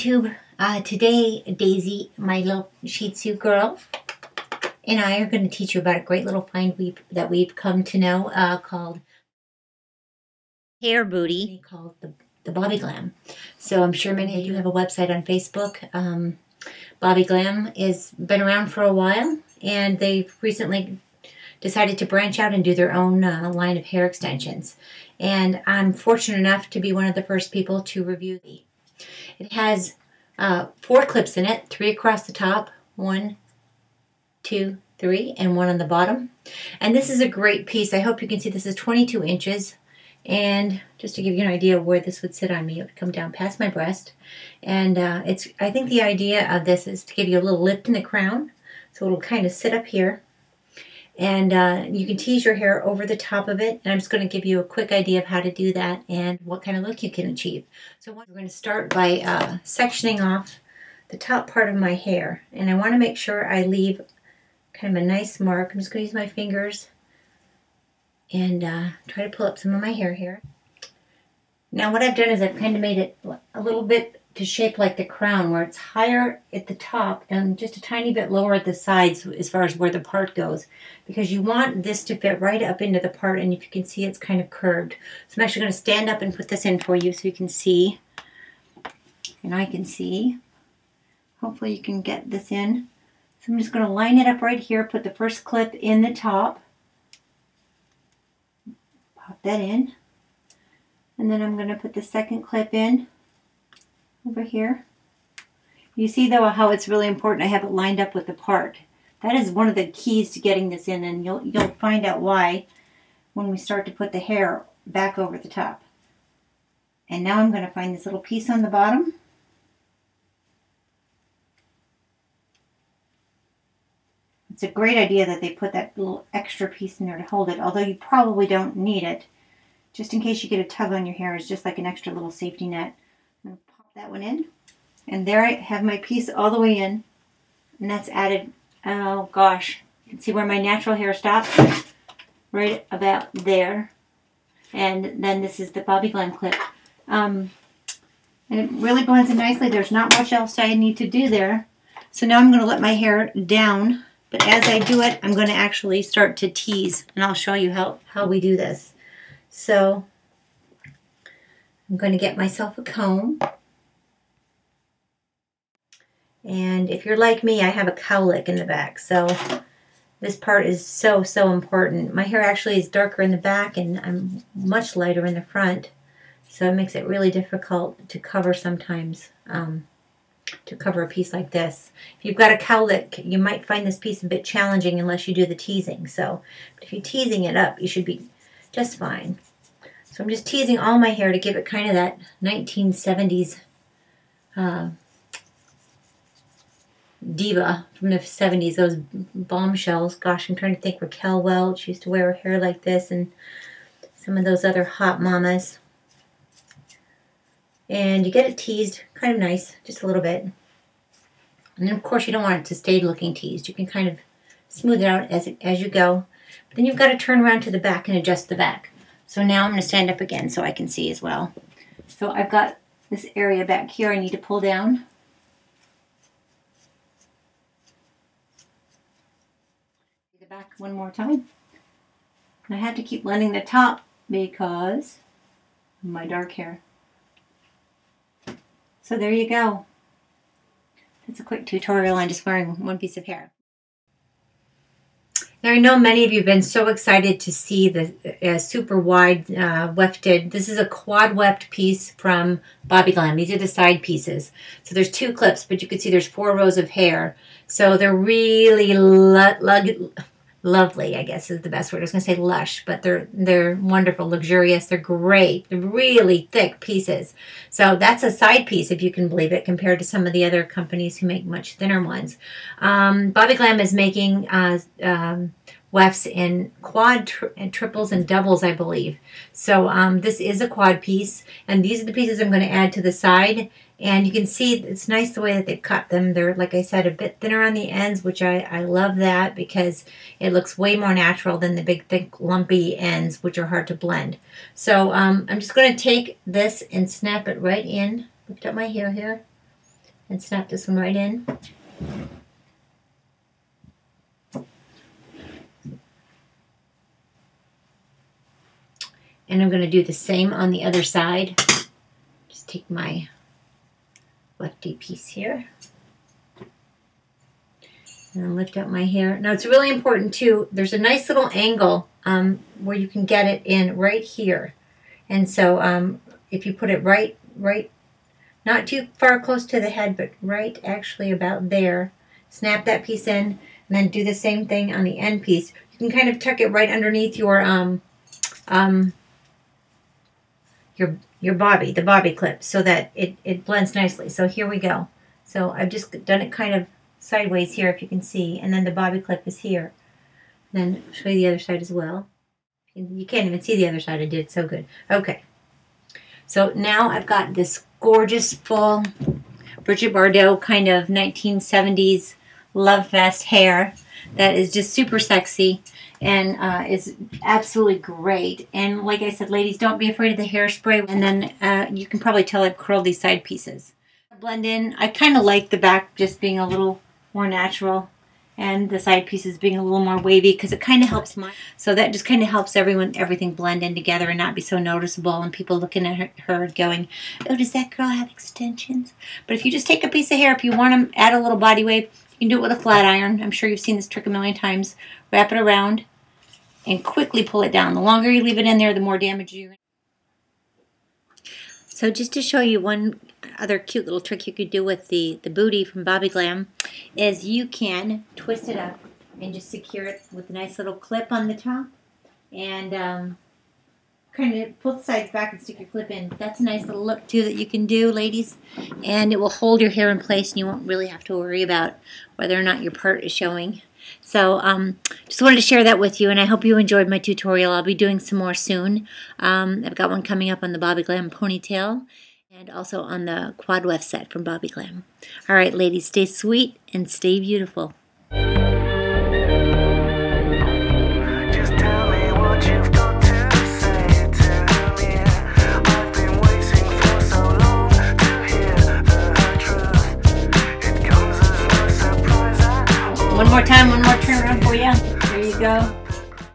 YouTube. Today, Daisy, my little Shih Tzu girl, and I are going to teach you about a great little find that we've come to know called Hair Booty, called the Bobby Glam. So I'm sure many of you have a website on Facebook. Bobby Glam has been around for a while, and they've recently decided to branch out and do their own line of hair extensions. And I'm fortunate enough to be one of the first people to review the. It has 4 clips in it, 3 across the top, 1, 2, 3, and 1 on the bottom. And this is a great piece. I hope you can see this is 22 inches. And just to give you an idea of where this would sit on me, it would come down past my breast. And I think the idea of this is to give you a little lift in the crown. So it'll kind of sit up here. And you can tease your hair over the top of it. And I'm just going to give you a quick idea of how to do that and what kind of look you can achieve. So we're going to start by sectioning off the top part of my hair. And I want to make sure I leave kind of a nice mark. I'm just going to use my fingers and try to pull up some of my hair here. Now what I've done is I've kind of made it a little bit to shape like the crown, where it's higher at the top and just a tiny bit lower at the sides as far as where the part goes, because you want this to fit right up into the part, and if you can see, it's kind of curved. So I'm actually going to stand up and put this in for you so you can see, and I can see. Hopefully you can get this in. So I'm just going to line it up right here, put the first clip in the top, pop that in, and then I'm going to put the second clip in over here. You see though how it's really important I have it lined up with the part. That is one of the keys to getting this in, and you'll find out why when we start to put the hair back over the top. And now I'm going to find this little piece on the bottom. It's a great idea that they put that little extra piece in there to hold it, although you probably don't need it. Just in case you get a tug on your hair, it's just like an extra little safety net. I'm going to pop that one in, and there I have my piece all the way in, and that's added, oh gosh, you can see where my natural hair stops, right about there. And then this is the Bobby Glam clip, and it really blends in nicely. There's not much else I need to do there. So now I'm going to let my hair down, but as I do it, I'm going to actually start to tease, and I'll show you how we do this. So I'm going to get myself a comb. And if you're like me, I have a cowlick in the back. So this part is so important. My hair actually is darker in the back, and I'm much lighter in the front. So it makes it really difficult to cover sometimes, to cover a piece like this. If you've got a cowlick, you might find this piece a bit challenging unless you do the teasing. So if you're teasing it up, you should be just fine. So I'm just teasing all my hair to give it kind of that 1970s diva from the 70s, those bombshells. Gosh, I'm trying to think. Raquel Welch used to wear her hair like this, and some of those other hot mamas. And you get it teased kind of nice, just a little bit. And then of course you don't want it to stay looking teased. You can kind of smooth it out as you go. But then you've got to turn around to the back and adjust the back. So now I'm going to stand up again so I can see as well. So I've got this area back here I need to pull down. The back one more time. And I have to keep blending the top because of my dark hair. So there you go. That's a quick tutorial on just wearing one piece of hair. Now I know many of you have been so excited to see the super wide wefted. This is a quad weft piece from Bobby Glam. These are the side pieces. So there's 2 clips, but you can see there's 4 rows of hair. So they're really lovely, I guess is the best word. I was going to say lush, but they're wonderful, luxurious. They're great. They're really thick pieces. So that's a side piece, if you can believe it, compared to some of the other companies who make much thinner ones. Bobby Glam is making wefts in quad and triples and doubles, I believe. So this is a quad piece, and these are the pieces I'm going to add to the side. And you can see it's nice the way that they've cut them. They're, like I said, a bit thinner on the ends, which I love that because it looks way more natural than the big, thick, lumpy ends, which are hard to blend. So I'm just going to take this and snap it right in. Lift up my hair here. and snap this one right in. And I'm going to do the same on the other side. Just take my lefty piece here and lift up my hair. Now it's really important too, there's a nice little angle where you can get it in right here. And so if you put it right, not too far close to the head, but right actually about there, snap that piece in, and then do the same thing on the end piece. You can kind of tuck it right underneath your bobby, the bobby clip, so that it blends nicely. So here we go. So I've just done it kind of sideways here, if you can see, and then the bobby clip is here. Then I'll show you the other side as well. You can't even see the other side. I did so good. Okay. So now I've got this gorgeous full Brigitte Bardot kind of 1970s love fest hair that is just super sexy and is absolutely great. And like I said, ladies, don't be afraid of the hairspray. And then you can probably tell I've curled these side pieces. Blend in. I kind of like the back just being a little more natural and the side pieces being a little more wavy because it kind of helps so that just kind of helps everything blend in together and not be so noticeable and people looking at her going, oh, does that girl have extensions? But if you just take a piece of hair, if you want to add a little body wave, you can do it with a flat iron. I'm sure you've seen this trick a million times. Wrap it around and quickly pull it down. The longer you leave it in there, the more damage you're going to. So just to show you one other cute little trick you could do with the booty from Bobby Glam is you can twist it up and just secure it with a nice little clip on the top and kind of pull the sides back and stick your clip in. That's a nice little look too that you can do, ladies, and it will hold your hair in place and you won't really have to worry about whether or not your part is showing. So just wanted to share that with you, and I hope you enjoyed my tutorial. I'll be doing some more soon. I've got one coming up on the Bobby Glam ponytail and also on the quad weft set from Bobby Glam. All right, ladies, stay sweet and stay beautiful. One more time.